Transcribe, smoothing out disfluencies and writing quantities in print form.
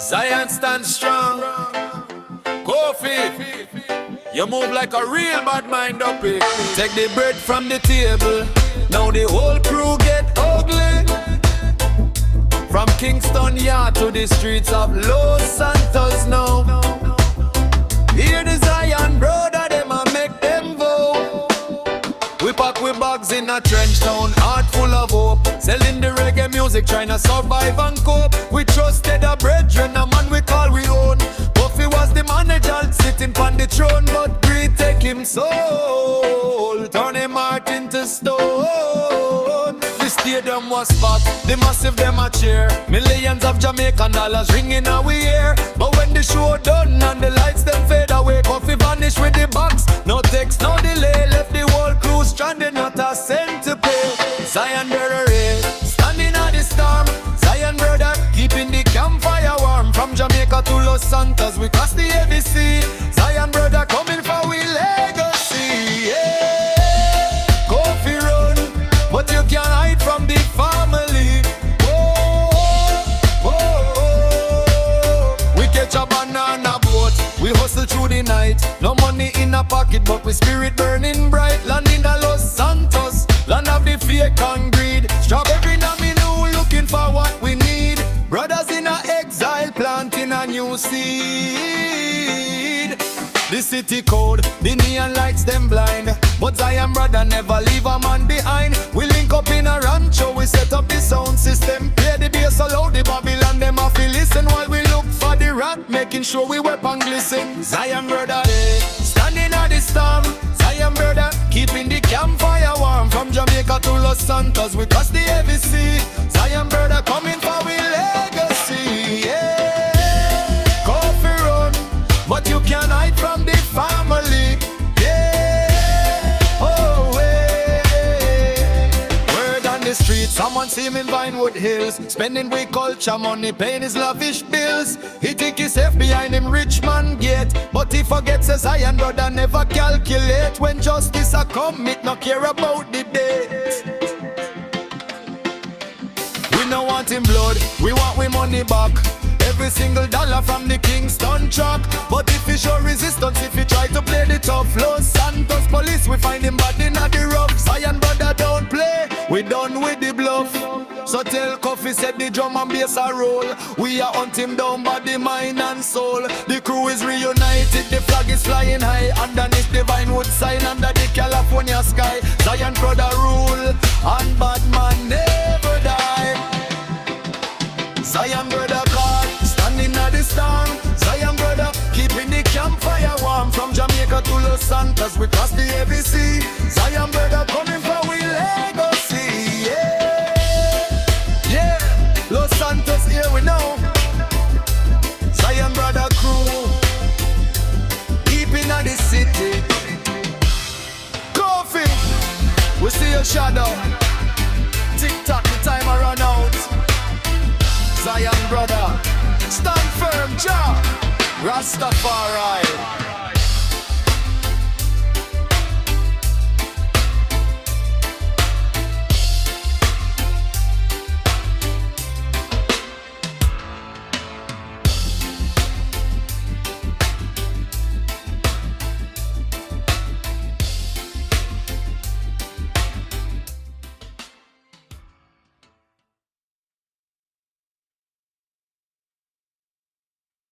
Zion stand strong. Kofi, you move like a real bad mind up it. Take the bread from the table. Now the whole crew get ugly. From Kingston Yard to the streets of Los Santos now. Hear the Zion brother, them a make them vote. We pack with bags in a Trenchtown, heart full of hope. Selling the reggae music, trying to survive and cope. We trusted a brethren, a man we call we own. Buffy was the manager, sitting on the throne. But greed take him soul, turn him heart into stone. The stadium was packed, the massive them a cheer. Millions of Jamaican dollars ringing our ear. But when the show done and the lights them fade away, Coffee vanish with the box. No text, no delay, left the whole crew stranded, not a cent to pay. Zion brother, standing at the storm. Zion brother, keeping the campfire warm. From Jamaica to Los Santos, we cross the heavy sea. Zion brother, coming for we legacy. Yeah. Coffee run, but you can't hide from the family. Oh, oh, oh. We catch a banana boat, we hustle through the night. No money in a pocket, but we spirit burning bright. Land in the Los Santos, land of the fake and greed. Strawberry na me new, looking for what we need. Brothers in a exile, planting a new seed. The city code, the neon lights them blind. But Zion brother never leave a man behind. We link up in a rancho, we set up the sound system. Play the bass so loud, the Babylon them have to listen. While we look for the rat, making sure we weapon glisten. Zion brother, standing at the storm. Zion brother, keeping the campfire warm. From Jamaica to Los Santos, we cross the heavy sea. Zion brother, coming for we legacy. Yeah. Coffee run, but you can't hide from the family. Yeah. Oh, hey. Word on the street, someone see him in Vinewood Hills. Spending with culture money, paying his lavish bills. He think he's safe behind him rich man gate. But he forgets his Zion brother never calculate. When justice a come, it no care about the date. We no want him blood, we want we money back. Every single dollar from the Kingston truck. But if he show resistance, if he try to play the tough, Los Santos police, we find him bad in the rough. Zion brother don't play, we done with the bluff. So tell Coffee said the drum and bass a roll. We are hunt him down body, mind and soul. The crew is reunited, the flag is flying high. Underneath the Vinewood sign, under the California sky. Zion brother rule, and bad man never die. Zion brother call, standing at the storm. Zion brother, keeping the campfire warm. From Jamaica to Los Santos, we cross the heavy sea. Zion brother coming for we legacy. Yeah, yeah. Los Santos here we know. Zion brother crew, keeping at the city. Coffee, we see your shadow. Tick tock, the time I run out. Zion brother, stand firm, Jah Rastafari.